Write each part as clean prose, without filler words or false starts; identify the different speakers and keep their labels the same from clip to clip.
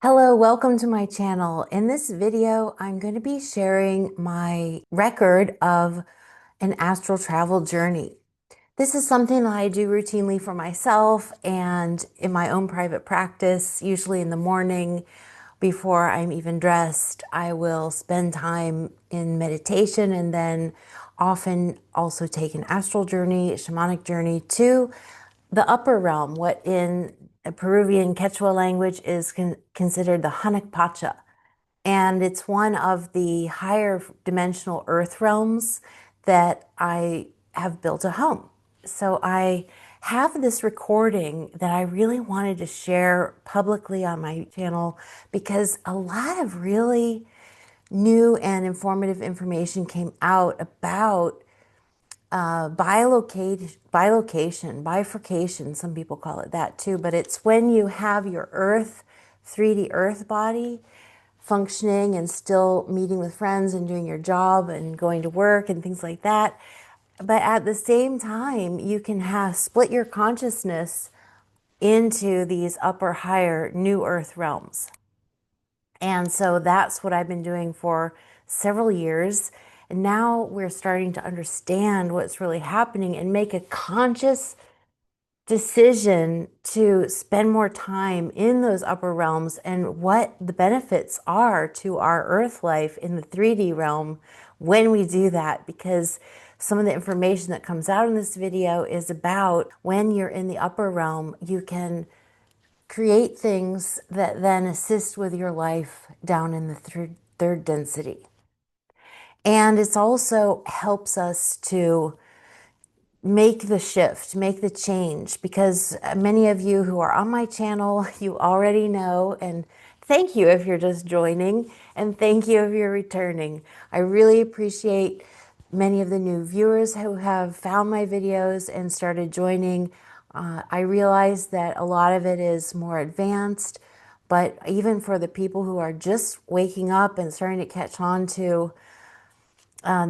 Speaker 1: Hello, welcome to my channel. In this video, I'm going to be sharing my record of an astral travel journey. This is something that I do routinely for myself and in my own private practice, usually in the morning before I'm even dressed. I will spend time in meditation and then often also take an astral journey, a shamanic journey to the upper realm, what in a Peruvian Quechua language is considered the Hanakpacha. And it's one of the higher dimensional earth realms that I have built a home. So I have this recording that I really wanted to share publicly on my channel because a lot of really new and informative information came out about bifurcation, some people call it that too, but it's when you have your earth, 3D earth body functioning and still meeting with friends and doing your job and going to work and things like that. But at the same time, you can have split your consciousness into these upper, higher, new earth realms. And so that's what I've been doing for several years. And now we're starting to understand what's really happening and make a conscious decision to spend more time in those upper realms and what the benefits are to our earth life in the 3D realm when we do that. Because some of the information that comes out in this video is about when you're in the upper realm, you can create things that then assist with your life down in the third density. And it's also helps us to make the shift, make the change, because many of you who are on my channel, you already know, and thank you if you're just joining, and thank you if you're returning. I really appreciate many of the new viewers who have found my videos and started joining. I realize that a lot of it is more advanced, but even for the people who are just waking up and starting to catch on to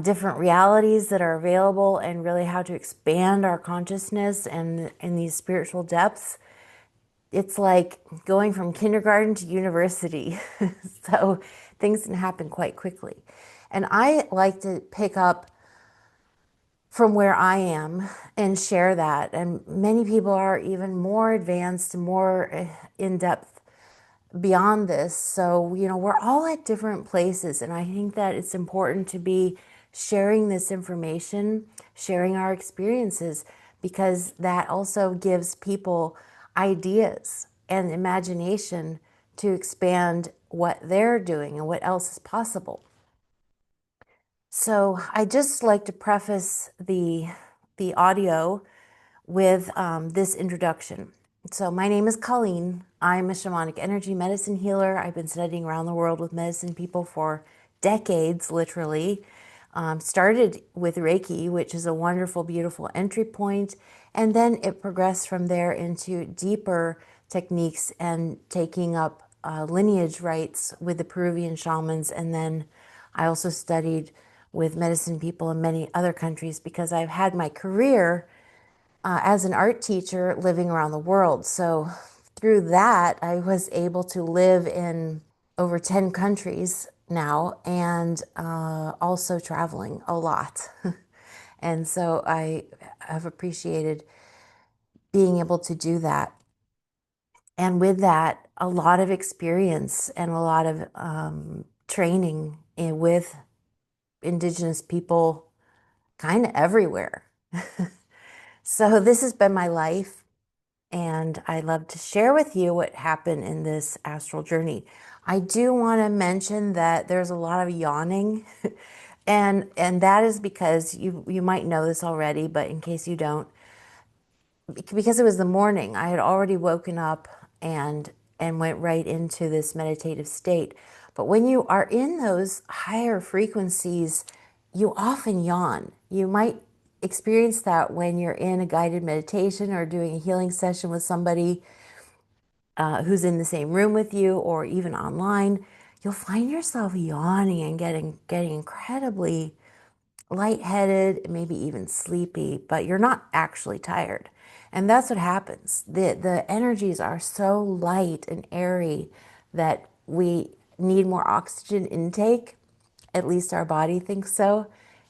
Speaker 1: different realities that are available and really how to expand our consciousness and in these spiritual depths, it's like going from kindergarten to university. So things can happen quite quickly. And I like to pick up from where I am and share that. And many people are even more advanced and more in depth beyond this. So, we're all at different places. And I think that it's important to be sharing this information, sharing our experiences, because that also gives people ideas and imagination to expand what they're doing and what else is possible. So I just like to preface the audio with this introduction. So my name is Colleen. I'm a shamanic energy medicine healer. I've been studying around the world with medicine people for decades, literally. Started with Reiki, which is a wonderful, beautiful entry point, and then it progressed from there into deeper techniques and taking up lineage rites with the Peruvian shamans. And then I also studied with medicine people in many other countries because I've had my career as an art teacher living around the world. So through that, I was able to live in over 10 countries now and also traveling a lot. And so I have appreciated being able to do that. And with that, a lot of experience and a lot of training with Indigenous people kind of everywhere. So this has been my life, and I love to share with you what happened in this astral journey. I do want to mention that there's a lot of yawning, and that is because you might know this already, but in case you don't, because it was the morning, I had already woken up and went right into this meditative state. But when you are in those higher frequencies, you often yawn. You might experience that when you're in a guided meditation or doing a healing session with somebody who's in the same room with you, or even online. You'll find yourself yawning and getting incredibly lightheaded, maybe even sleepy, but you're not actually tired. And that's what happens. The energies are so light and airy that we need more oxygen intake. At least our body thinks so.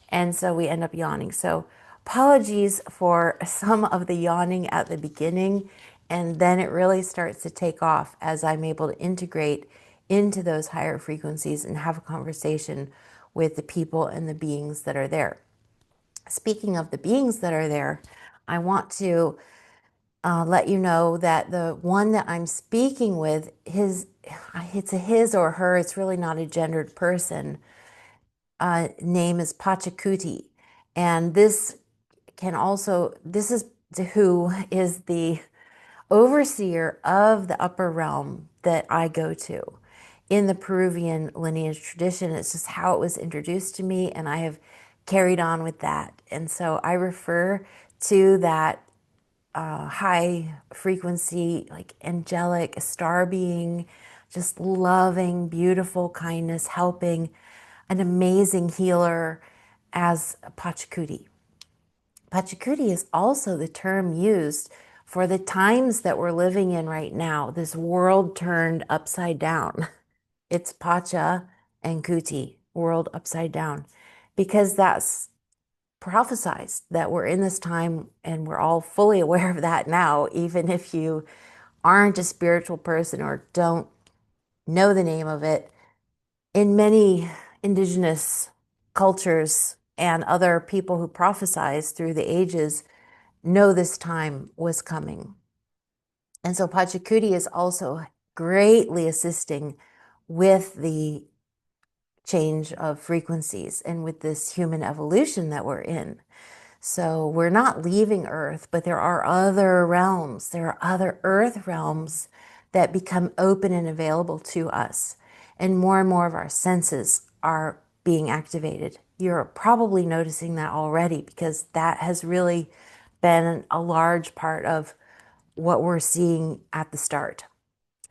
Speaker 1: And so we end up yawning. So apologies for some of the yawning at the beginning. And then it really starts to take off as I'm able to integrate into those higher frequencies and have a conversation with the people and the beings that are there. Speaking of the beings that are there, I want to let you know that the one that I'm speaking with, it's a his or her, it's really not a gendered person, name is Pachacuti. And this is who is the overseer of the upper realm that I go to in the Peruvian lineage tradition. It's just how it was introduced to me, and I have carried on with that. And so I refer to that high frequency, like angelic, a star being, just loving, beautiful kindness, helping, an amazing healer as Pachacuti. Pachacuti is also the term used for the times that we're living in right now, this world turned upside down. It's Pacha and Kuti, world upside down, because that's prophesized that we're in this time, and we're all fully aware of that now, even if you aren't a spiritual person or don't know the name of it. In many indigenous cultures and other people who prophesize through the ages know this time was coming. And so Pachacuti is also greatly assisting with the change of frequencies and with this human evolution that we're in. So we're not leaving Earth, but there are other realms. There are other Earth realms that become open and available to us. And more of our senses are being activated. You're probably noticing that already, because that has really been a large part of what we're seeing at the start.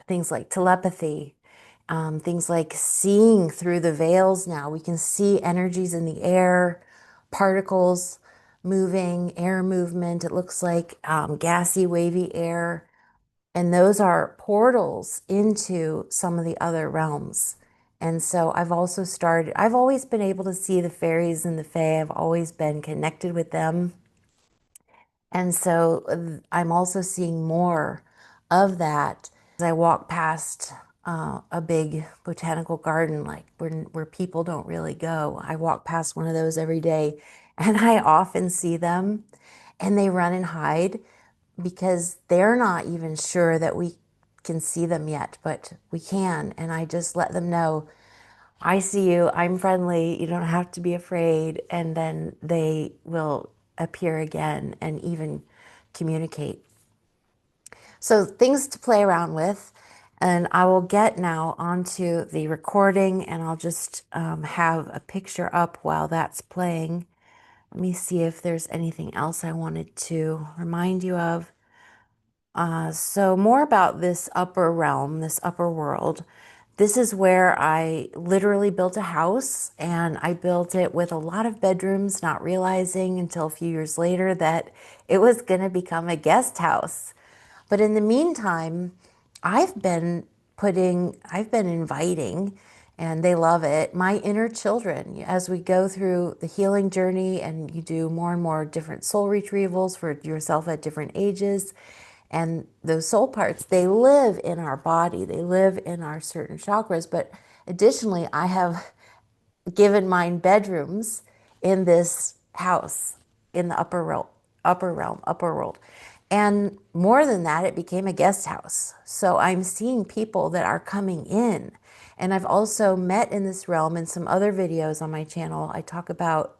Speaker 1: Things like telepathy, things like seeing through the veils now. We can see energies in the air, particles moving, air movement. It looks like gassy, wavy air. And those are portals into some of the other realms. And so I've always been able to see the fairies and the fae. I've always been connected with them. And so I'm also seeing more of that as I walk past a big botanical garden, like where people don't really go. I walk past one of those every day, and I often see them, and they run and hide because they're not even sure that we can see them yet, but we can. And I just let them know, I see you, I'm friendly, you don't have to be afraid. And then they will appear again and even communicate. So things to play around with. And I will get now onto the recording, and I'll just have a picture up while that's playing. Let me see if there's anything else I wanted to remind you of. So more about this upper realm, this upper world. This is where I literally built a house, and I built it with a lot of bedrooms, not realizing until a few years later that it was going to become a guest house. But in the meantime, I've been inviting, and they love it, my inner children. As we go through the healing journey and you do more and more different soul retrievals for yourself at different ages, and those soul parts, they live in our body, they live in our certain chakras. But additionally, I have given mine bedrooms in this house in the upper world. And more than that, it became a guest house. So I'm seeing people that are coming in. And I've also met in this realm in some other videos on my channel. I talk about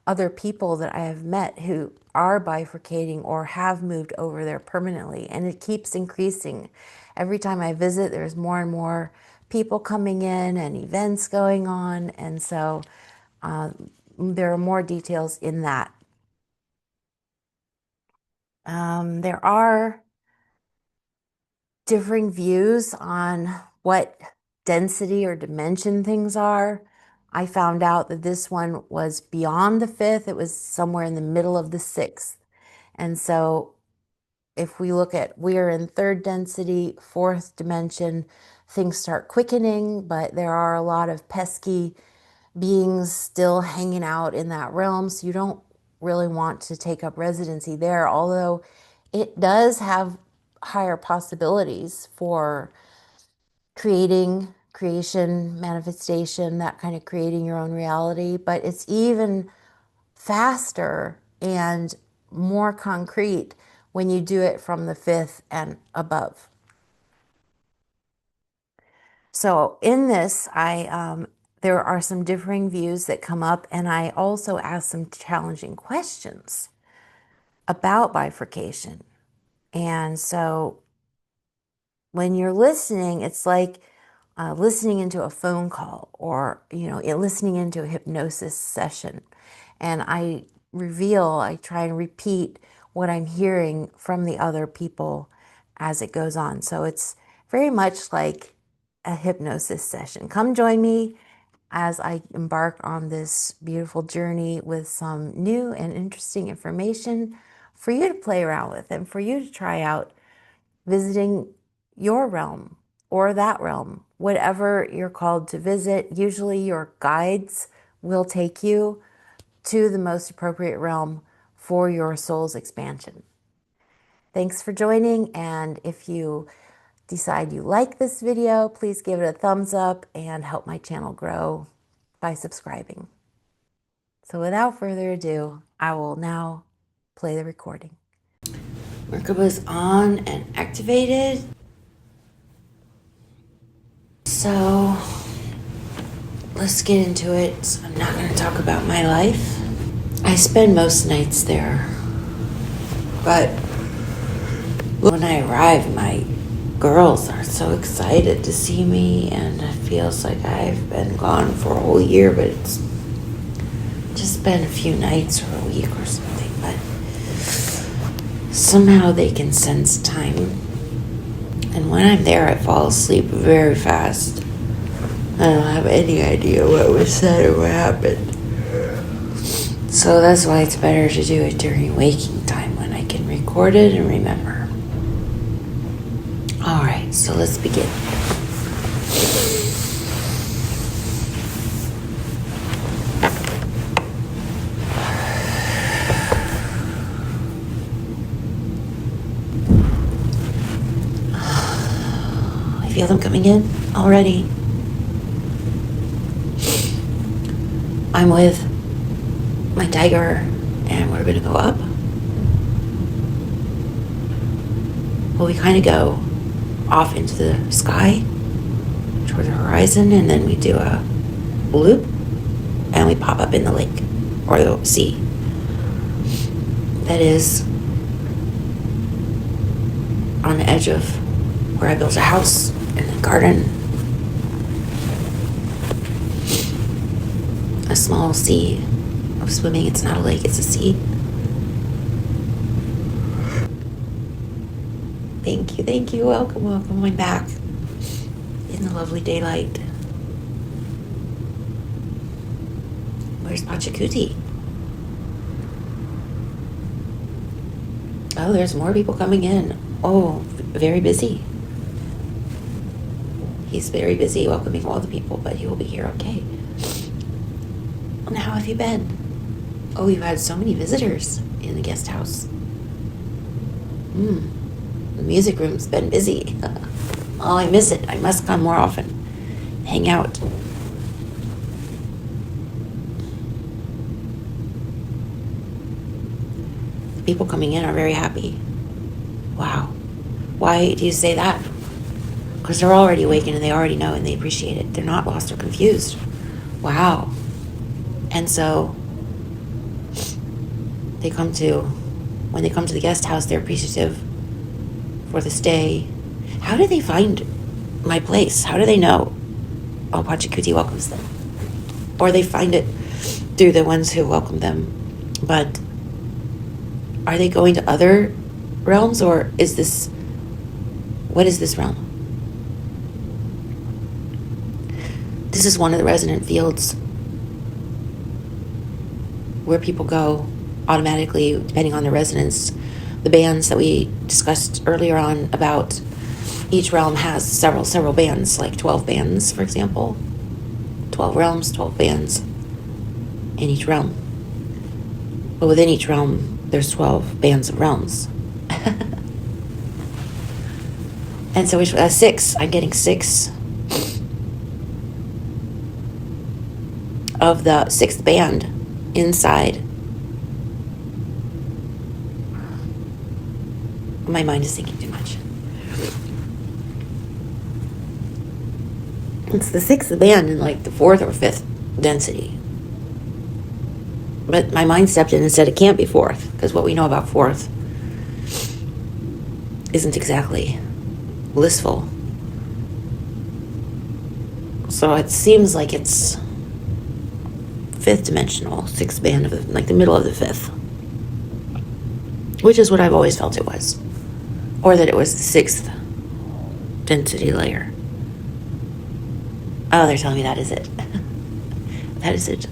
Speaker 1: other people that I have met who are bifurcating or have moved over there permanently, and it keeps increasing. Every time I visit, there's more and more people coming in and events going on, and so there are more details in that. There are differing views on what density or dimension things are. I found out that this one was beyond the fifth. It was somewhere in the middle of the sixth. And so if we look at, we're in third density, fourth dimension, things start quickening, but there are a lot of pesky beings still hanging out in that realm. So you don't really want to take up residency there, although it does have higher possibilities for creation, manifestation, that kind of creating your own reality. But it's even faster and more concrete when you do it from the fifth and above. So in this, there are some differing views that come up, and I also ask some challenging questions about bifurcation. And so when you're listening, it's like listening into a phone call, or listening into a hypnosis session. And I try and repeat what I'm hearing from the other people as it goes on. So it's very much like a hypnosis session. Come join me as I embark on this beautiful journey with some new and interesting information for you to play around with and for you to try out visiting your realm or that realm, whatever you're called to visit. Usually your guides will take you to the most appropriate realm for your soul's expansion. Thanks for joining, and if you decide you like this video, please give it a thumbs up and help my channel grow by subscribing. So without further ado, I will now play the recording. Merkaba is on and activated. So let's get into it. I'm not going to talk about my life. I spend most nights there, but when I arrive, my girls are so excited to see me, and it feels like I've been gone for a whole year, but it's just been a few nights or a week or something. But somehow they can sense time, and when I'm there, I fall asleep very fast. I don't have any idea what was said or what happened. So that's why it's better to do it during waking time, when I can record it and remember. All right, so let's begin. I feel them coming in already. I'm with my tiger, and we're gonna go up. Well, we kind of go off into the sky toward the horizon, and then we do a loop and we pop up in the lake or the sea. That is on the edge of where I built a house and a garden, a small sea of swimming. It's not a lake, it's a sea. Thank you, welcome. I'm back in the lovely daylight. Where's Pachacuti? Oh, there's more people coming in. Oh, very busy. He's very busy welcoming all the people, but he will be here okay. And how have you been? Oh, you've had so many visitors in the guest house. The music room's been busy. Oh, I miss it. I must come more often. Hang out. The people coming in are very happy. Wow. Why do you say that? Because they're already awakened and they already know and they appreciate it. They're not lost or confused. Wow. And so when they come to the guest house, they're appreciative for the stay. How do they find my place? How do they know? Oh, Pachacuti welcomes them. Or they find it through the ones who welcome them. But are they going to other realms, or what is this realm? This is one of the resonant fields where people go automatically, depending on their resonance,
Speaker 2: the bands that we discussed earlier on about each realm has several bands, like 12 bands, for example. 12 realms, 12 bands in each realm. But within each realm, there's 12 bands of realms. And so 6, I'm getting 6 of the 6th band inside. My mind is thinking too much. It's the 6th band in like the 4th or 5th density. But my mind stepped in and said it can't be 4th, because what we know about 4th isn't exactly blissful. So it seems like it's 5th dimensional, 6th band of like the middle of the 5th, which is what I've always felt it was, or that it was the 6th density layer. Oh, they're telling me that is it. That is it.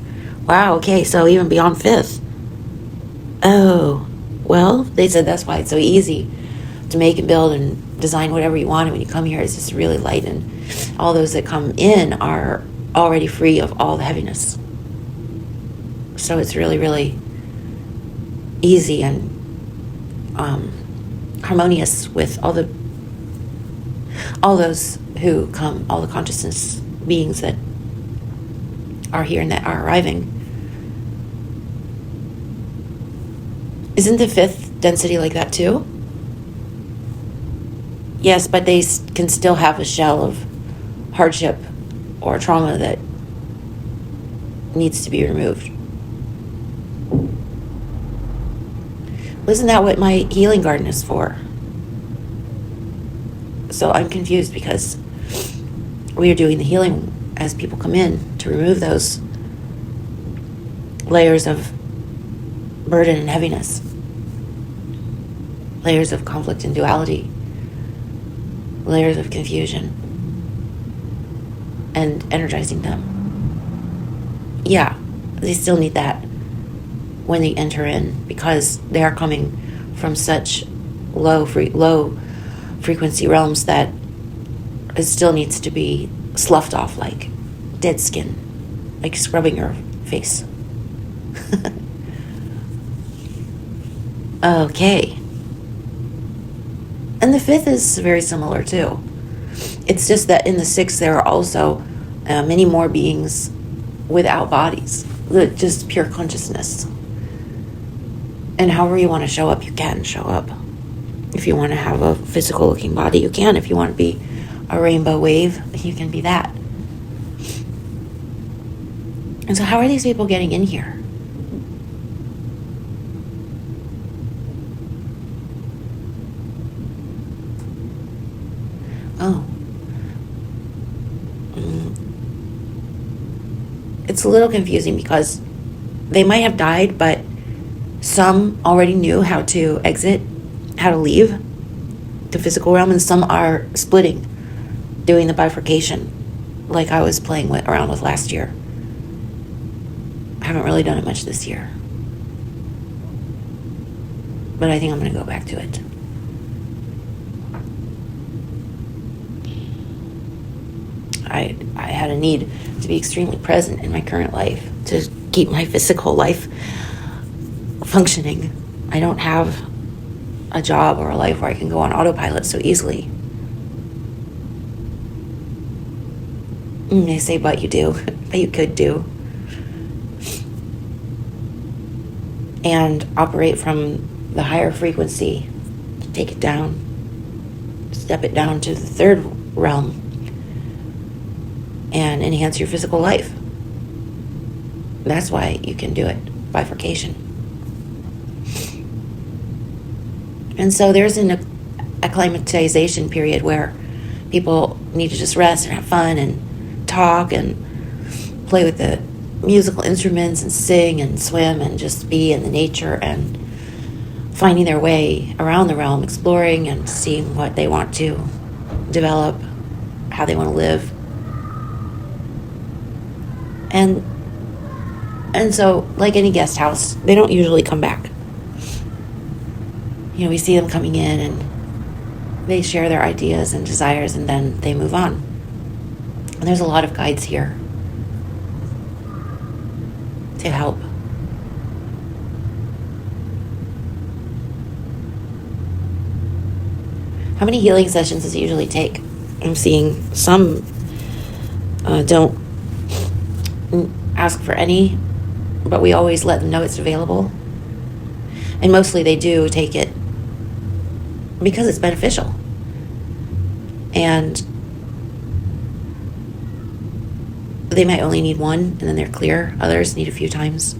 Speaker 2: Wow, okay, so even beyond 5th. Oh, well, they said that's why it's so easy to make and build and design whatever you want. And when you come here, it's just really light, and all those that come in are already free of all the heaviness. So it's really, really easy and harmonious with all those who come, all the consciousness beings that are here and that are arriving. Isn't the 5th density like that too? Yes, but they can still have a shell of hardship or trauma that needs to be removed. Isn't that what my healing garden is for? So I'm confused because we are doing the healing as people come in to remove those layers of burden and heaviness, layers of conflict and duality, layers of confusion, and energizing them. Yeah, they still need that when they enter in, because they are coming from such low frequency realms that it still needs to be sloughed off like dead skin, like scrubbing your face. Okay. And the 5th is very similar too. It's just that in the 6th there are also many more beings without bodies, just pure consciousness. And however you want to show up, you can show up. If you want to have a physical looking body, you can. If you want to be a rainbow wave, you can be that. And so how are these people getting in here? Oh. It's a little confusing because they might have died, but some already knew how to exit, how to leave the physical realm, and some are splitting, doing the bifurcation like I was playing around with last year. I haven't really done it much this year, but I think I'm going to go back to it. I had a need to be extremely present in my current life to keep my physical life functioning. I don't have a job or a life where I can go on autopilot so easily. They say, but you do, but you could do. And operate from the higher frequency, take it down, step it down to the 3rd realm, and enhance your physical life. That's why you can do it, bifurcation. And so there's an acclimatization period where people need to just rest and have fun and talk and play with the musical instruments and sing and swim and just be in the nature and finding their way around the realm, exploring and seeing what they want to develop, how they want to live. And so, like any guest house, they don't usually come back. we see them coming in and they share their ideas and desires, and then they move on. And there's a lot of guides here to help. How many healing sessions does it usually take? I'm seeing some don't ask for any, but we always let them know it's available. And mostly they do take it because it's beneficial. And they might only need one and then they're clear. Others need a few times.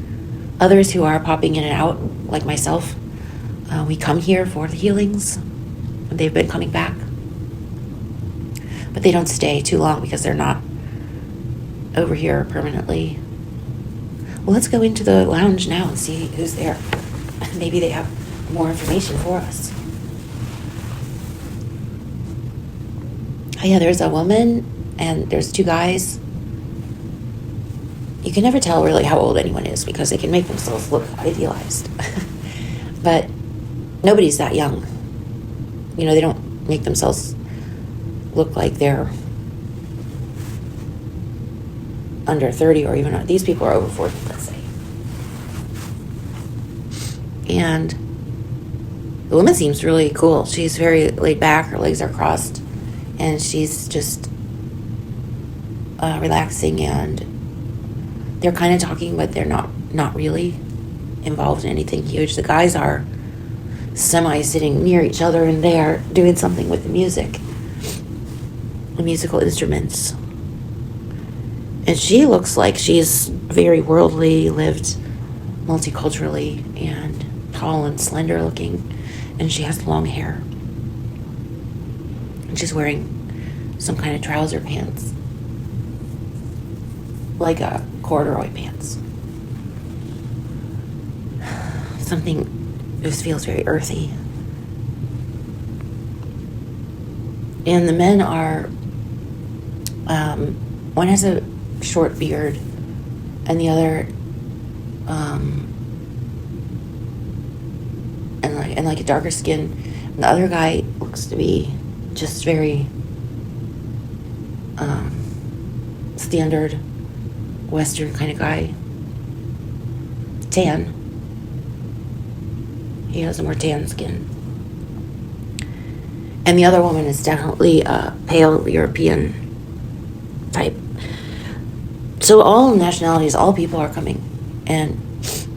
Speaker 2: Others who are popping in and out, like myself, we come here for the healings. They've been coming back. But they don't stay too long because they're not over here permanently. Well, let's go into the lounge now and see who's there. Maybe they have more information for us. Oh yeah, there's a woman and there's two guys. You can never tell really how old anyone is because they can make themselves look idealized. But nobody's that young. They don't make themselves look like they're under 30 or even, these people are over 40, let's say. And the woman seems really cool. She's very laid back, her legs are crossed, and she's just relaxing, and they're kind of talking, but they're not really involved in anything huge. The guys are sitting near each other, and they are doing something with the musical instruments. And she looks like she's very worldly, lived multiculturally, and tall and slender looking, and she has long hair. And she's wearing some kind of trouser pants, like a corduroy pants. Something just feels very earthy. And the men are, one has a short beard, and the other, and like a darker skin. And the other guy looks to be just very standard Western kind of guy. Tan. He has a more tan skin. And the other woman is definitely a pale European type. So all nationalities, all people are coming. And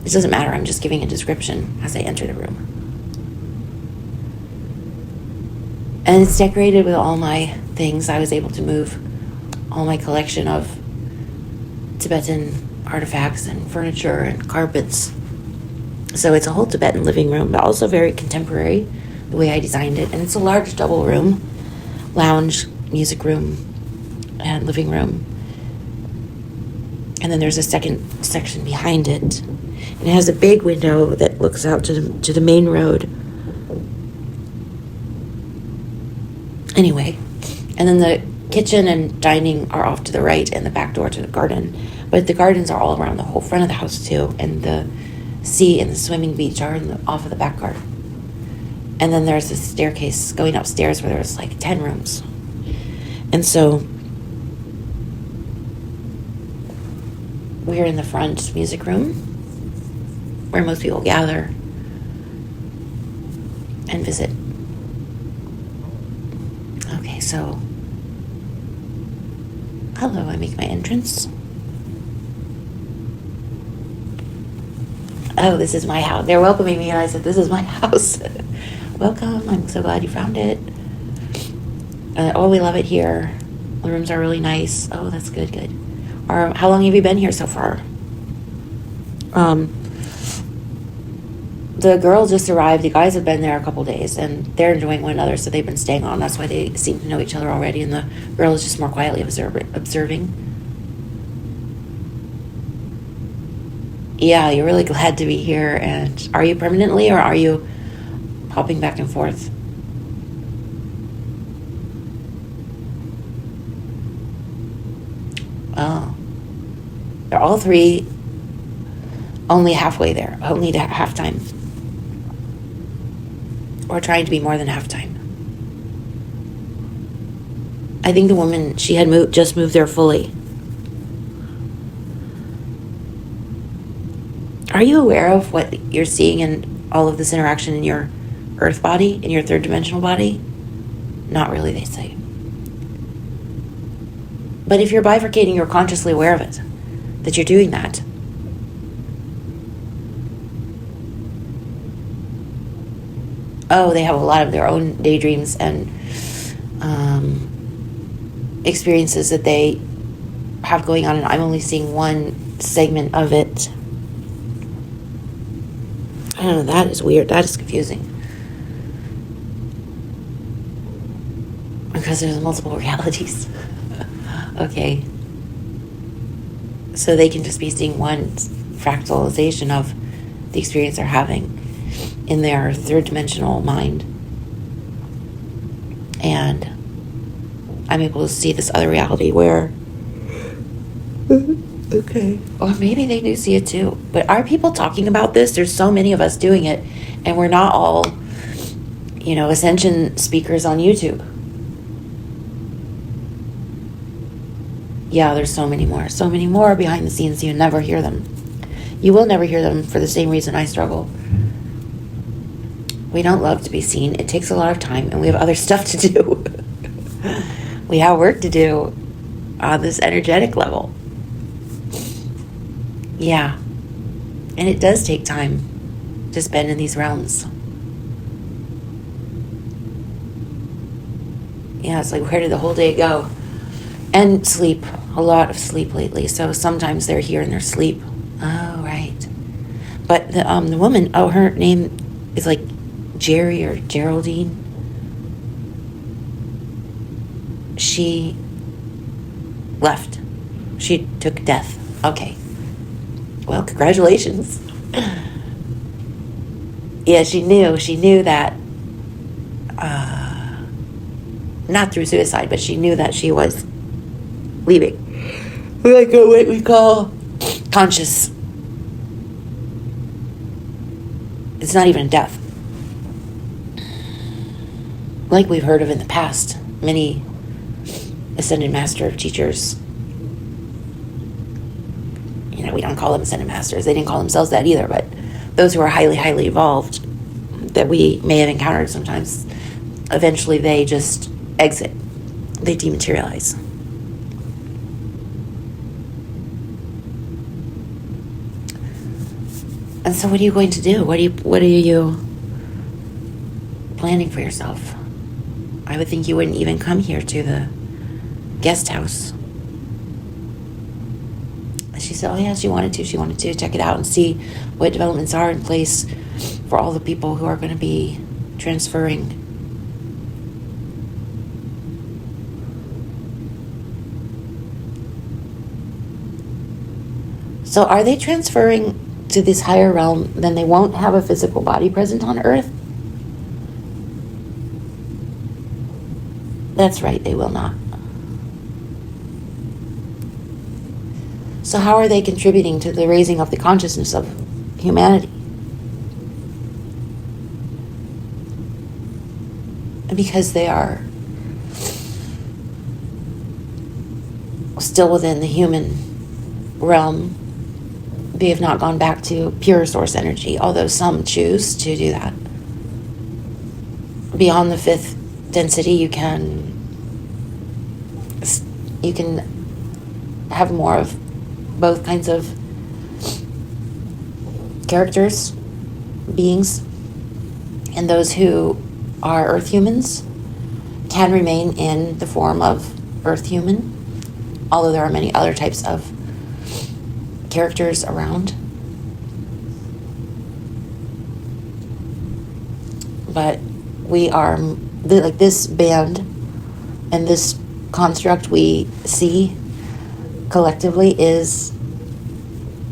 Speaker 2: it doesn't matter, I'm just giving a description as I enter the room. And it's decorated with all my things. I was able to move all my collection of Tibetan artifacts and furniture and carpets. So it's a whole Tibetan living room, but also very contemporary, the way I designed it. And it's a large double room, lounge, music room, and living room. And then there's a second section behind it. And it has a big window that looks out to the main road. Anyway, and then the kitchen and dining are off to the right, and the back door to the garden. But the gardens are all around the whole front of the house too, and the sea and the swimming beach are off of the back garden. And then there's a staircase going upstairs where there's like 10 rooms. And so we're in the front music room where most people gather and visit. Okay, so hello, I make my entrance. Oh, this is my house. They're welcoming me, and I said, this is my house. Welcome, I'm so glad you found it. Oh, we love it here. The rooms are really nice. Oh, that's good. How long have you been here so far? The girl just arrived. The guys have been there a couple days, and they're enjoying one another, so they've been staying on. That's why they seem to know each other already, and the girl is just more quietly observing. Yeah, you're really glad to be here. And are you permanently, or are you hopping back and forth? Oh. They're all three only halfway there, only half time. or trying to be more than half-time. I think the woman, she had just moved there fully. Are you aware of what you're seeing in all of this interaction in your earth body, in your third dimensional body? Not really, they say. But if you're bifurcating, you're consciously aware of it, that you're doing that. Oh, they have a lot of their own daydreams and experiences that they have going on, and I'm only seeing one segment of it. I don't know, that is weird. That is confusing. Because there's multiple realities. Okay. So they can just be seeing one fractalization of the experience they're having in their third dimensional mind. And I'm able to see this other reality where, okay, or maybe they do see it too. But are people talking about this? There's so many of us doing it, and we're not all, ascension speakers on YouTube. Yeah, there's so many more behind the scenes. You never hear them. You will never hear them for the same reason I struggle. We don't love to be seen. It takes a lot of time, and we have other stuff to do. We have work to do on this energetic level. Yeah. And it does take time to spend in these realms. Yeah, it's like, where did the whole day go? And sleep. A lot of sleep lately. So sometimes they're here in their sleep. Oh, right. But the woman, her name is like Jerry or Geraldine. She left. She took death. Okay. Well, congratulations. Yeah, she knew that, not through suicide, but she knew that she was leaving. Like what we call conscious. It's not even death. Like we've heard of in the past, many ascended master teachers. We don't call them ascended masters. They didn't call themselves that either, but those who are highly, highly evolved that we may have encountered sometimes, eventually they just exit. They dematerialize. And so what are you going to do? What are you planning for yourself? I would think you wouldn't even come here to the guest house. She said, oh yeah, she wanted to check it out and see what developments are in place for all the people who are going to be transferring. So are they transferring to this higher realm? Then they won't have a physical body present on Earth? That's right, they will not. So how are they contributing to the raising of the consciousness of humanity? Because they are still within the human realm. They have not gone back to pure source energy, although some choose to do that. Beyond the fifth density, you can have more of both kinds of characters, beings, and those who are earth humans can remain in the form of earth human, although there are many other types of characters around. But we are, like this band and this construct we see collectively is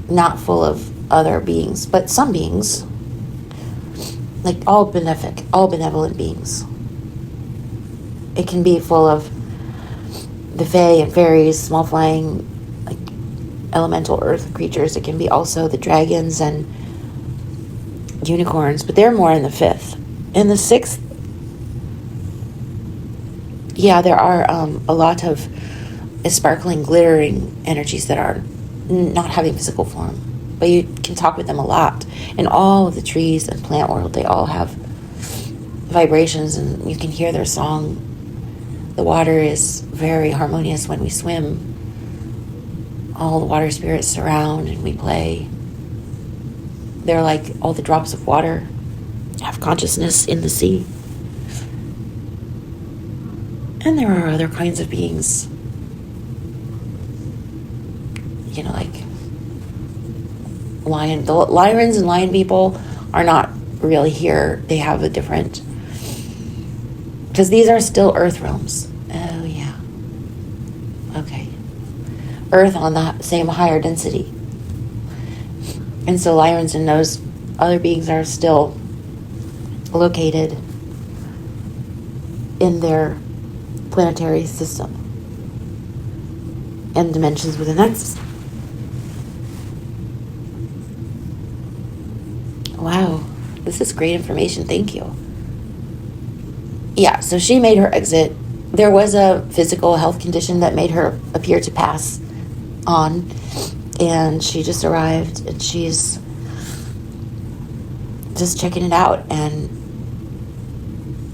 Speaker 2: not full of other beings, but some beings, like all benevolent beings. It can be full of the fae and fairies, small flying, like elemental earth creatures. It can be also the dragons and unicorns, but they're more in the fifth. In the sixth, yeah, there are a lot of sparkling, glittering energies that are not having physical form, but you can talk with them a lot. And all of the trees and plant world, they all have vibrations, and you can hear their song. The water is very harmonious when we swim. All the water spirits surround and we play. They're like all the drops of water have consciousness in the sea. And there are other kinds of beings, you know, like the lions and lion people are not really here. They have a different, because these are still earth realms. Oh yeah. Okay. Earth on the same higher density. And so lions and those other beings are still located in their planetary system and dimensions within that system. Wow, this is great information. Thank you. Yeah, so she made her exit. There was a physical health condition that made her appear to pass on, and she just arrived, and she's just checking it out. And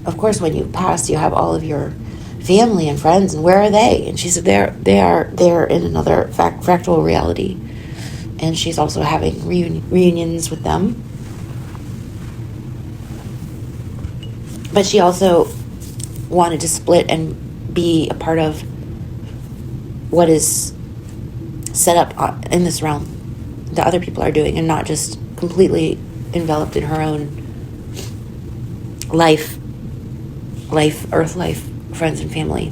Speaker 2: of course, when you pass, you have all of your family and friends, and where are they? And she said they're in another fractal reality, and she's also having reunions with them. But she also wanted to split and be a part of what is set up in this realm that other people are doing, and not just completely enveloped in her own earth life, friends and family.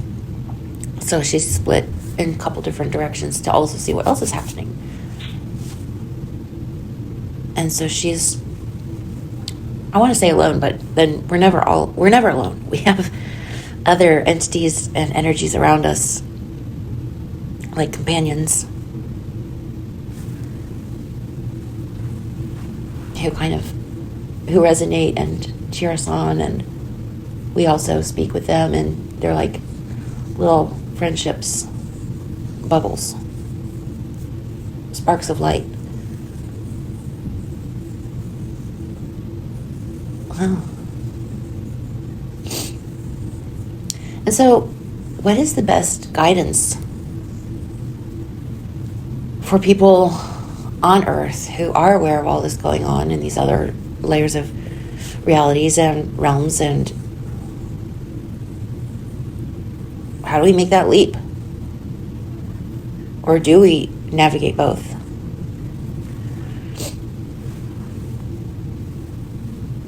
Speaker 2: So she's split in a couple different directions to also see what else is happening. And so she's, I want to say alone, but then we're never alone. We have other entities and energies around us, like companions, who resonate and cheer us on, and we also speak with them, and they're like little friendships, bubbles, sparks of light. Wow. And so, what is the best guidance for people on Earth who are aware of all this going on in these other layers of realities and realms, and how do we make that leap? Or do we navigate both?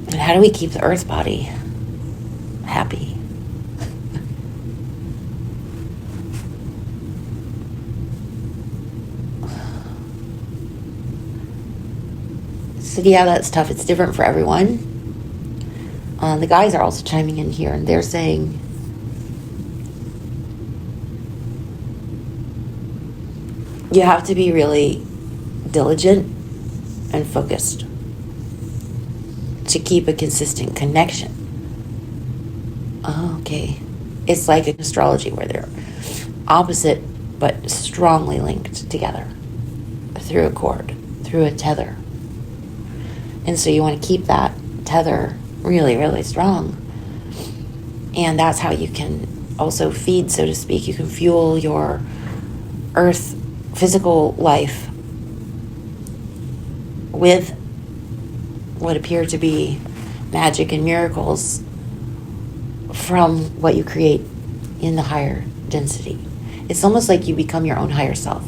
Speaker 2: And how do we keep the Earth body happy? So yeah, that's tough. It's different for everyone. The guys are also chiming in here, and they're saying, you have to be really diligent and focused to keep a consistent connection. Oh, okay. It's like an astrology where they're opposite but strongly linked together through a cord, through a tether. And so you want to keep that tether really, really strong. And that's how you can also feed, so to speak. You can fuel your earth physical life with what appear to be magic and miracles from what you create in the higher density. It's almost like you become your own higher self,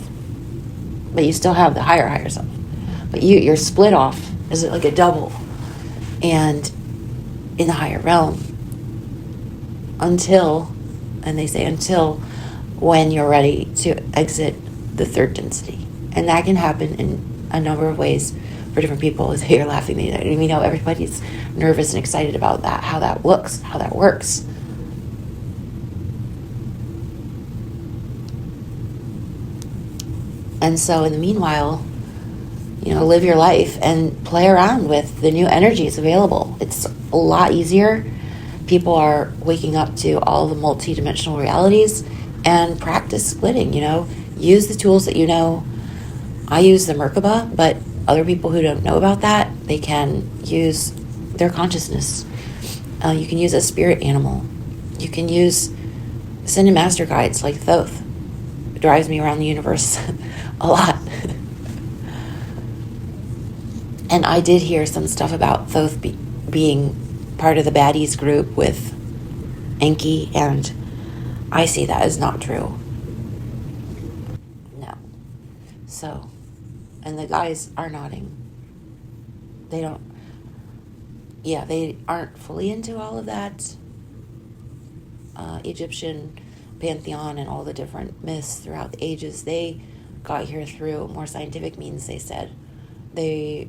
Speaker 2: but you still have the higher self. But you're split off as like a double, and in the higher realm until when you're ready to exit the third density. And that can happen in a number of ways for different people. As you're laughing, we know everybody's nervous and excited about that, how that looks, how that works. And so in the meanwhile, live your life and play around with the new energies available. It's a lot easier. People are waking up to all the multidimensional realities and practice splitting, use the tools that you know. I use the Merkaba, but other people who don't know about that, they can use their consciousness. You can use a spirit animal. You can use ascended master guides like Thoth. It drives me around the universe a lot. And I did hear some stuff about Thoth being part of the baddies group with Enki, and I see that as not true. No. So, and the guys are nodding. They aren't fully into all of that Egyptian pantheon and all the different myths throughout the ages. They got here through more scientific means, they said. They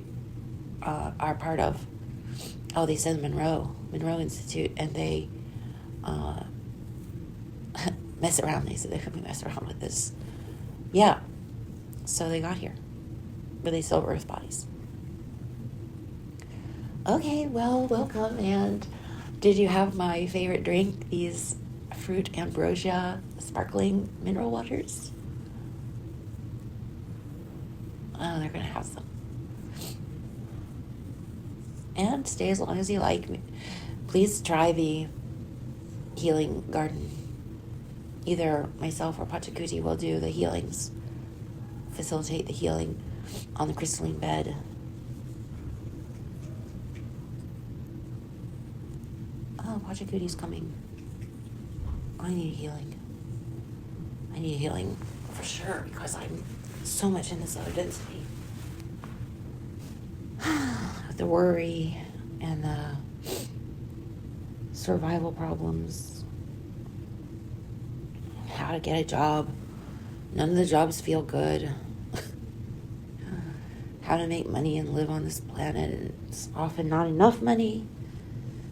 Speaker 2: are part of, they said Monroe Institute, and they mess around. They said we mess around with this. Yeah. So they got here. But they still have Earth bodies. Okay, well, welcome. And did you have my favorite drink? These fruit ambrosia sparkling mineral waters? Oh, they're going to have some. And stay as long as you like. Please try the healing garden. Either myself or Pachacuti will do the healings, facilitate the healing on the crystalline bed. Oh, Pachacuti's coming. I need healing. I need healing for sure because I'm so much in this other density. The worry and the survival problems, how to get a job. None of the jobs feel good. How to make money and live on this planet, and it's often not enough money.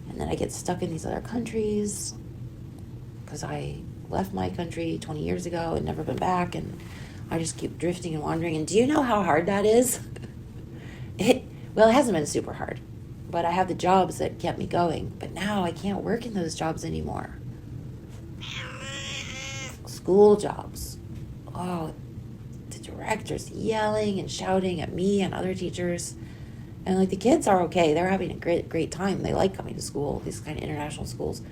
Speaker 2: And then I get stuck in these other countries because I left my country 20 years ago and never been back, and I just keep drifting and wandering. And do you know how hard that is? Well, it hasn't been super hard, but I have the jobs that kept me going. But now I can't work in those jobs anymore. School jobs. Oh, the directors yelling and shouting at me and other teachers. And like the kids are okay. They're having a great time. They like coming to school, these kind of international schools.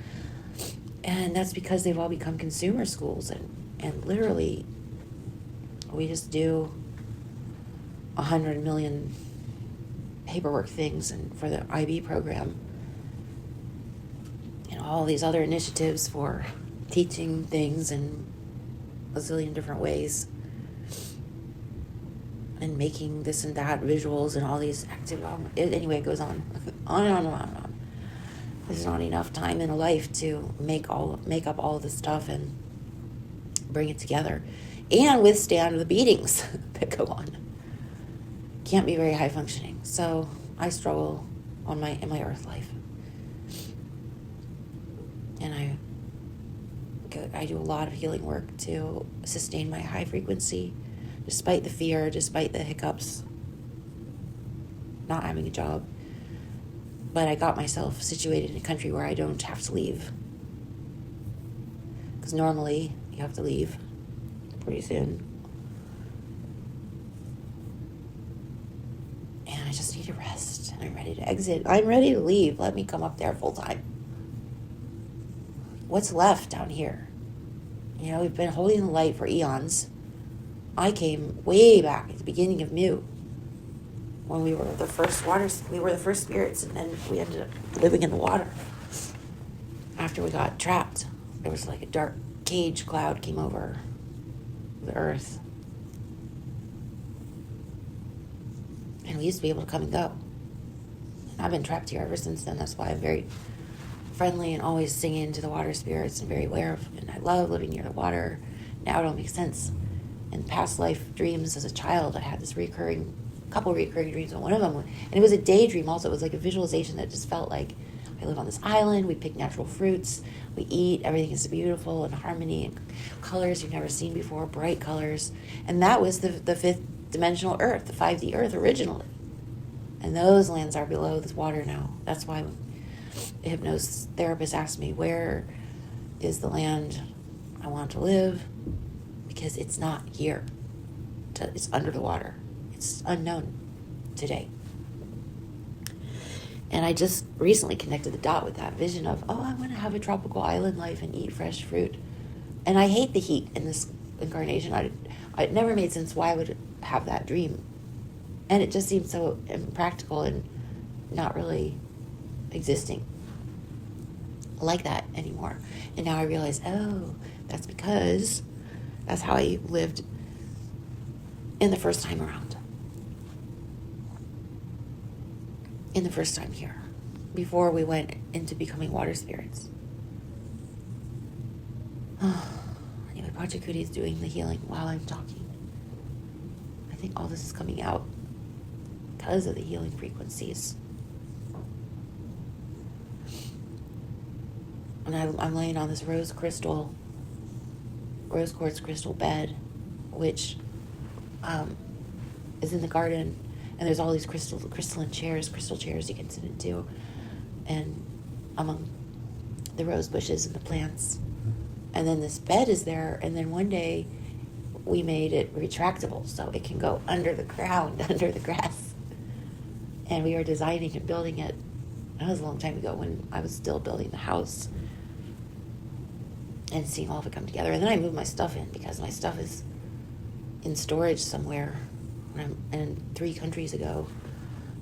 Speaker 2: And that's because they've all become consumer schools. And literally, we just do 100 million paperwork things and for the IB program and all these other initiatives for teaching things in a zillion different ways and making this and that visuals and all these anyway, it goes on on and on and on and on. There's not enough time in a life to make up all this stuff and bring it together and withstand the beatings that go on. Can't be very high functioning. So I struggle in my earth life. And I do a lot of healing work to sustain my high frequency, despite the fear, despite the hiccups, not having a job. But I got myself situated in a country where I don't have to leave. Because normally you have to leave pretty soon. And I just need to rest. And I'm ready to exit. I'm ready to leave. Let me come up there full time. What's left down here? We've been holding the light for eons. I came way back at the beginning of Mu, when we were the first spirits, and then we ended up living in the water. After we got trapped, there was like a dark cage cloud came over the earth. And we used to be able to come and go. And I've been trapped here ever since then. That's why I'm very friendly and always singing to the water spirits and very aware of, and I love living near the water. Now it all makes sense. In past life dreams as a child, I had this couple recurring dreams, and one of them, and it was a daydream also. It was like a visualization that just felt like I live on this island, we pick natural fruits, we eat, everything is beautiful and harmony and colors you've never seen before, bright colors. And that was the fifth dimensional earth, the 5D earth originally. And those lands are below this water now. That's why hypnosis therapist asked me, where is the land I want to live? Because it's not here. It's under the water. It's unknown today. And I just recently connected the dot with that vision of, I want to have a tropical island life and eat fresh fruit. And I hate the heat in this incarnation. It never made sense why I would have that dream. And it just seemed so impractical and not really existing like that anymore. And now I realize, that's because that's how I lived in the first time around. In the first time here, before we went into becoming water spirits. Anyway, Pachakudi is doing the healing while I'm talking. I think all this is coming out because of the healing frequencies. And I'm laying on this rose quartz crystal bed, which is in the garden. And there's all these crystal chairs you can sit into, and among the rose bushes and the plants. And then this bed is there, and then one day we made it retractable so it can go under the ground, under the grass. And we were designing and building it. That was a long time ago when I was still building the house and seeing all of it come together. And then I moved my stuff in because my stuff is in storage somewhere. And 3 countries ago,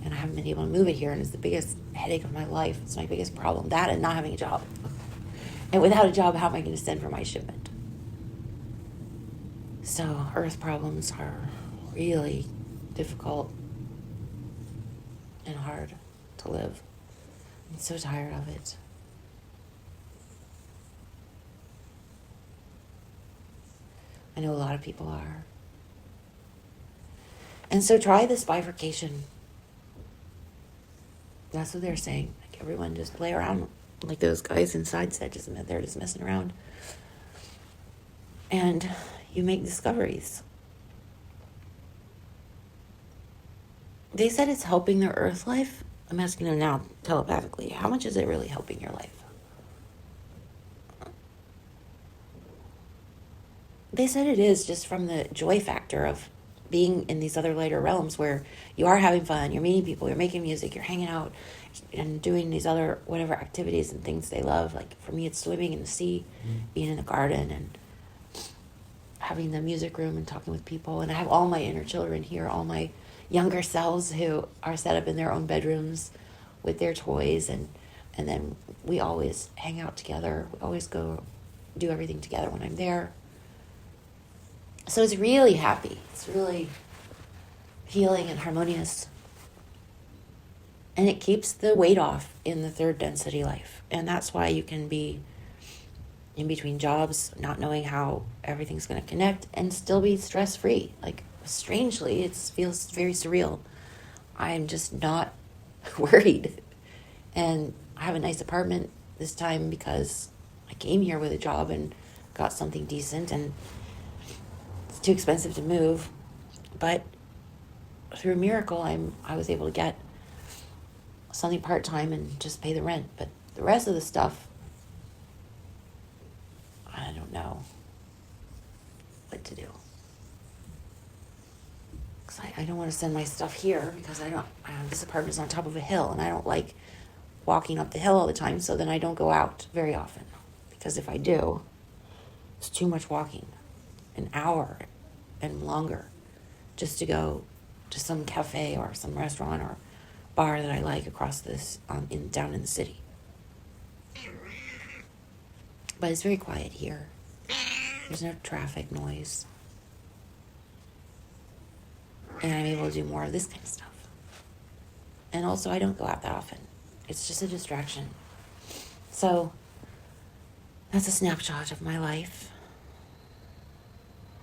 Speaker 2: and I haven't been able to move it here, and it's the biggest headache of my life. It's my biggest problem, that and not having a job. And without a job, how am I going to send for my shipment? So earth problems are really difficult and hard to live. I'm so tired of it. I know a lot of people are. And so try this bifurcation. That's what they're saying. Like, everyone just play around like those guys inside said. They're just messing around. And you make discoveries. They said it's helping their earth life. I'm asking them now telepathically, how much is it really helping your life? They said it is, just from the joy factor of being in these other lighter realms where you are having fun, you're meeting people, you're making music, you're hanging out and doing these other whatever activities and things they love. Like for me, it's swimming in the sea, being in the garden, and having the music room and talking with people. And I have all my inner children here, all my younger selves who are set up in their own bedrooms with their toys, and then we always hang out together. We always go do everything together when I'm there. So it's really happy. It's really healing and harmonious. And it keeps the weight off in the third density life. And that's why you can be in between jobs, not knowing how everything's going to connect, and still be stress-free. Like, strangely, it feels very surreal. I'm just not worried. And I have a nice apartment this time because I came here with a job and got something decent, and too expensive to move, but through a miracle I was able to get something part-time and just pay the rent. But the rest of the stuff, I don't know what to do, because I don't want to send my stuff here, because this apartment's on top of a hill, and I don't like walking up the hill all the time. So then I don't go out very often, because if I do, it's too much walking, an hour and longer, just to go to some cafe or some restaurant or bar that I like across this down in the city. But it's very quiet here. There's no traffic noise, and I'm able to do more of this kind of stuff. And also, I don't go out that often. It's just a distraction. So that's a snapshot of my life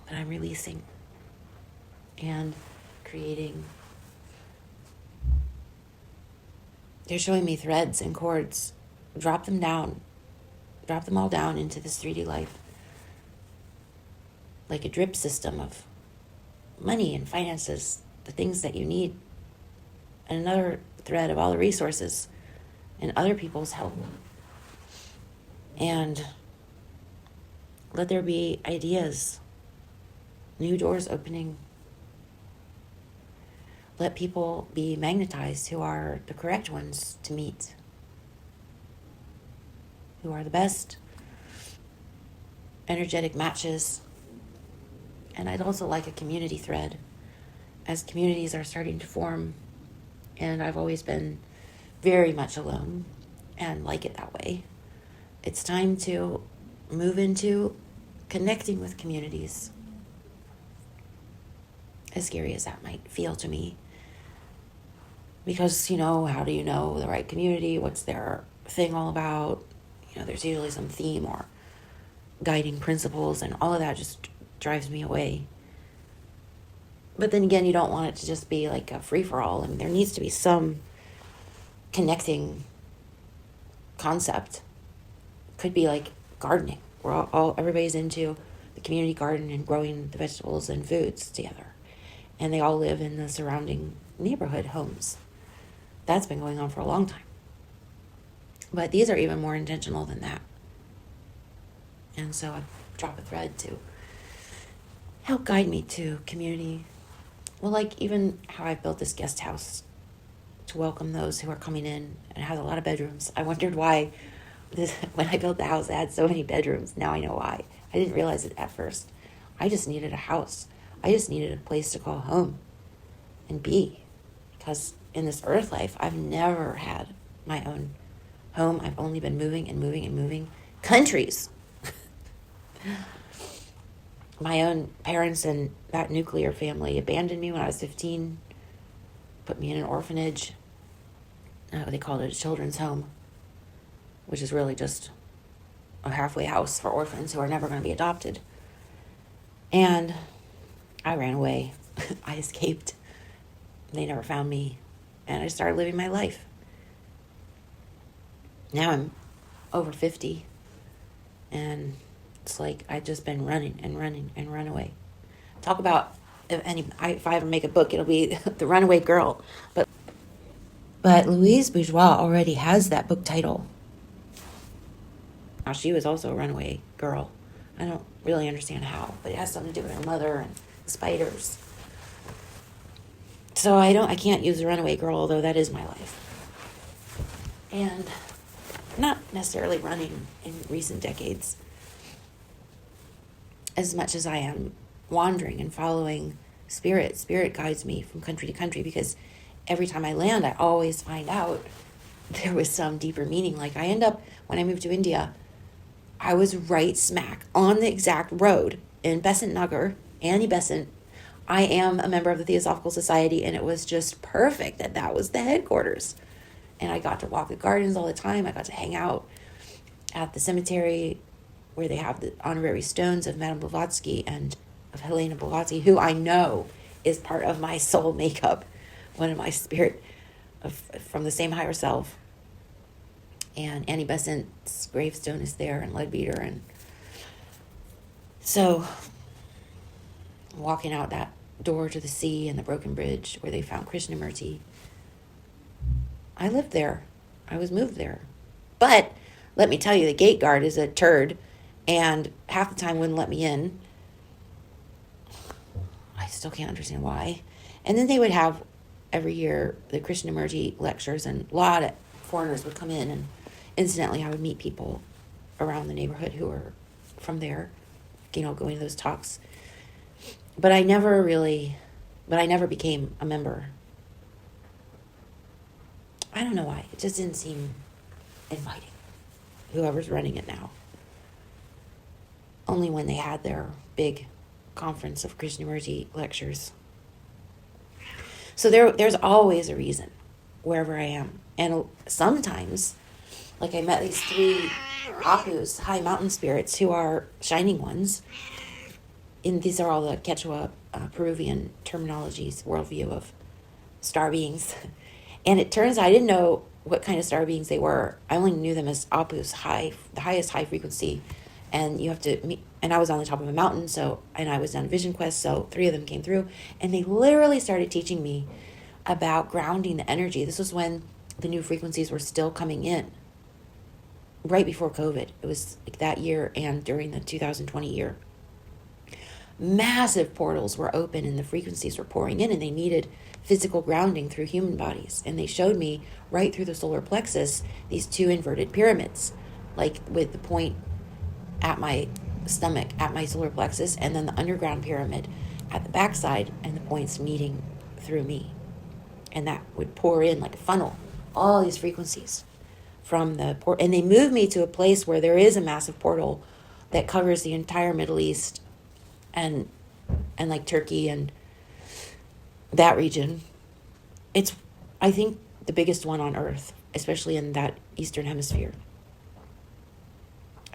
Speaker 2: that I'm releasing and creating. They're showing me threads and cords. Drop them all down into this 3D life, like a drip system of money and finances, the things that you need, and another thread of all the resources and other people's help. And let there be ideas, new doors opening. Let people be magnetized who are the correct ones to meet, who are the best energetic matches. And I'd also like a community thread, as communities are starting to form. And I've always been very much alone and like it that way. It's time to move into connecting with communities, as scary as that might feel to me. Because, how do you know the right community? What's their thing all about? There's usually some theme or guiding principles, and all of that just drives me away. But then again, you don't want it to just be like a free-for-all. I mean, there needs to be some connecting concept. Could be like gardening, where everybody's into the community garden and growing the vegetables and foods together. And they all live in the surrounding neighborhood homes. That's been going on for a long time. But these are even more intentional than that. And so I drop a thread to help guide me to community. Well, like even how I built this guest house to welcome those who are coming in, and it has a lot of bedrooms. I wondered why when I built the house, it had so many bedrooms. Now I know why. I didn't realize it at first. I just needed a house. I just needed a place to call home and be. Because in this earth life, I've never had my own home. I've only been moving and moving and moving countries. My own parents and that nuclear family abandoned me when I was 15, put me in an orphanage. They called it a children's home, which is really just a halfway house for orphans who are never going to be adopted. And I ran away. I escaped. They never found me. And I started living my life. Now I'm over 50. And it's like I've just been running and running and run away. Talk about, if I ever make a book, it'll be The Runaway Girl. But Louise Bourgeois already has that book title. Now, she was also a runaway girl. I don't really understand how, but it has something to do with her mother and spiders. So I can't use the runaway girl, although that is my life. And not necessarily running in recent decades as much as I am wandering and following spirit. Spirit guides me from country to country, because every time I land, I always find out there was some deeper meaning. Like I end up, when I moved to India, I was right smack on the exact road in Besant Nagar, Annie Besant. I am a member of the Theosophical Society, and it was just perfect that was the headquarters. And I got to walk the gardens all the time. I got to hang out at the cemetery where they have the honorary stones of Madame Blavatsky and of Helena Blavatsky, who I know is part of my soul makeup, one of my spirit from the same higher self. And Annie Besant's gravestone is there, and Leadbeater. And so walking out that door to the sea and the broken bridge where they found Krishnamurti, I lived there. I was moved there. But let me tell you, the gate guard is a turd, and half the time wouldn't let me in. I still can't understand why. And then they would have every year the Krishnamurti lectures, and a lot of foreigners would come in, and incidentally I would meet people around the neighborhood who were from there, going to those talks. But I never became a member. I don't know why. It just didn't seem inviting, whoever's running it now. Only when they had their big conference of Krishnamurti lectures. So there's always a reason wherever I am. And sometimes, like I met these 3 Apus, high mountain spirits, who are shining ones. And these are all the Quechua, Peruvian terminologies, worldview of star beings. And it turns out I didn't know what kind of star beings they were. I only knew them as Apus, the highest high frequency. And you have to meet, and I was on the top of a mountain, and I was on a vision quest, so 3 of them came through, and they literally started teaching me about grounding the energy. This was when the new frequencies were still coming in right before COVID. It was like that year and during the 2020 year. Massive portals were open and the frequencies were pouring in, and they needed physical grounding through human bodies. And they showed me right through the solar plexus these two inverted pyramids, like with the point at my stomach, at my solar plexus, and then the underground pyramid at the backside, and the points meeting through me. And that would pour in like a funnel, all these frequencies from the port. And they moved me to a place where there is a massive portal that covers the entire Middle East and like Turkey and that region. It's, I think, the biggest one on Earth, especially in that Eastern Hemisphere,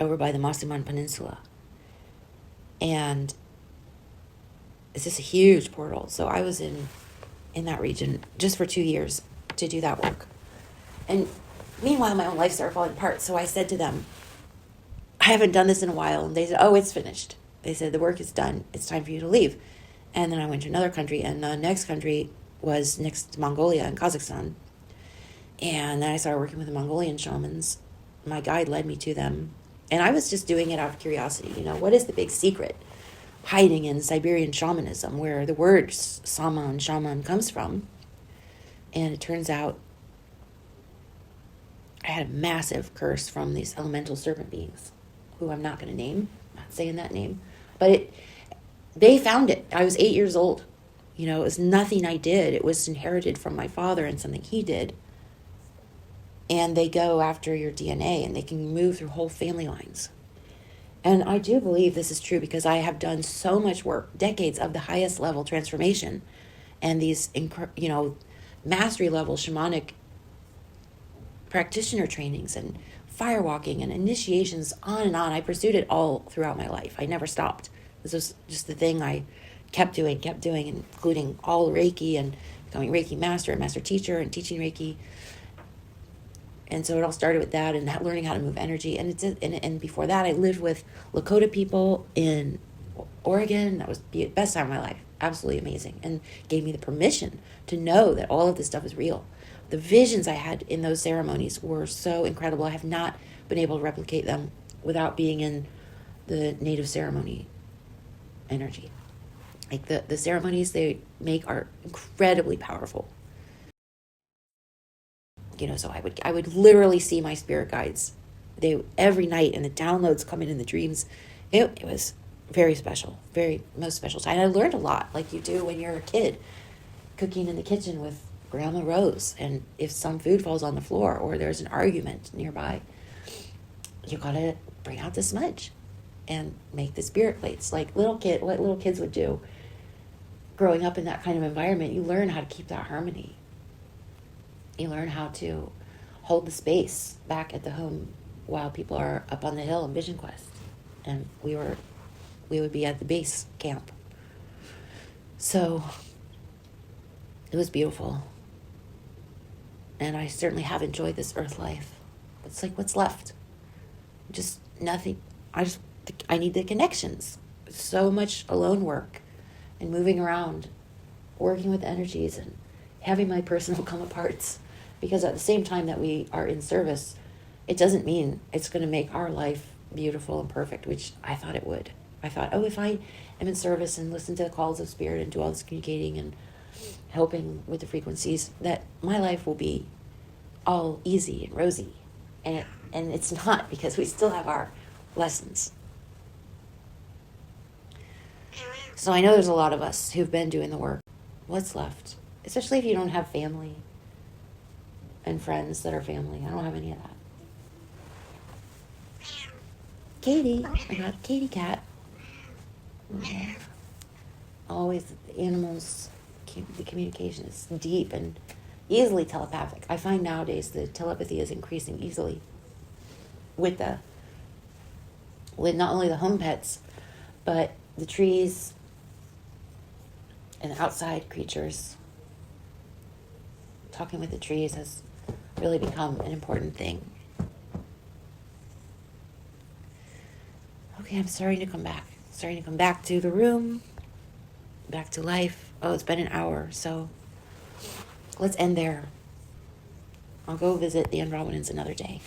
Speaker 2: over by the Masiman Peninsula. And it's just a huge portal. So I was in that region just for 2 years to do that work. And meanwhile, my own life started falling apart. So I said to them, I haven't done this in a while. And they said, oh, it's finished. They said, the work is done. It's time for you to leave. And then I went to another country, and the next country was next to Mongolia and Kazakhstan. And then I started working with the Mongolian shamans. My guide led me to them. And I was just doing it out of curiosity. You know, what is the big secret hiding in Siberian shamanism, where the word saman, shaman comes from? And it turns out I had a massive curse from these elemental serpent beings, who I'm not going to name. I'm not saying that name. But they found it. I was 8 years old. You know, it was nothing I did. It was inherited from my father and something he did. And they go after your DNA, and they can move through whole family lines. And I do believe this is true because I have done so much work, decades of the highest level transformation, and these, mastery level shamanic practitioner trainings and firewalking and initiations, on and on. I pursued it all throughout my life. I never stopped. This was just the thing I kept doing, including all Reiki and becoming Reiki master and master teacher and teaching Reiki. And so it all started with that and learning how to move energy. And before that, I lived with Lakota people in Oregon. That was the best time of my life. Absolutely amazing. And gave me the permission to know that all of this stuff is real. The visions I had in those ceremonies were so incredible. I have not been able to replicate them without being in the native ceremony energy. Like the ceremonies they make are incredibly powerful. You know, so I would literally see my spirit guides every night, and the downloads coming in the dreams. It was very special, very most special time. And I learned a lot, like you do when you're a kid, cooking in the kitchen with Grandma Rose. And if some food falls on the floor or there's an argument nearby, you gotta bring out the smudge and make the spirit plates, like what little kids would do. Growing up in that kind of environment, you learn how to keep that harmony. You learn how to hold the space back at the home while people are up on the hill in Vision Quest. And we would be at the base camp. So it was beautiful. And I certainly have enjoyed this earth life. It's like, what's left? Just nothing. I need the connections. So much alone work and moving around, working with energies and having my personal come aparts. Because at the same time that we are in service, it doesn't mean it's going to make our life beautiful and perfect, which I thought it would. I thought, if I am in service and listen to the calls of spirit and do all this communicating and helping with the frequencies, that my life will be all easy and rosy. And it's not, because we still have our lessons. So I know there's a lot of us who've been doing the work. What's left? Especially if you don't have family and friends that are family. I don't have any of that. Katie. I got a Katie cat. Always the animals, the communication is deep and easily telepathic. I find nowadays the telepathy is increasing easily with not only the home pets, but the trees and outside creatures. Talking with the trees has really become an important thing. Okay, I'm starting to come back. Starting to come back to the room, back to life. Oh, it's been an hour, so let's end there. I'll go visit the Andromedans another day.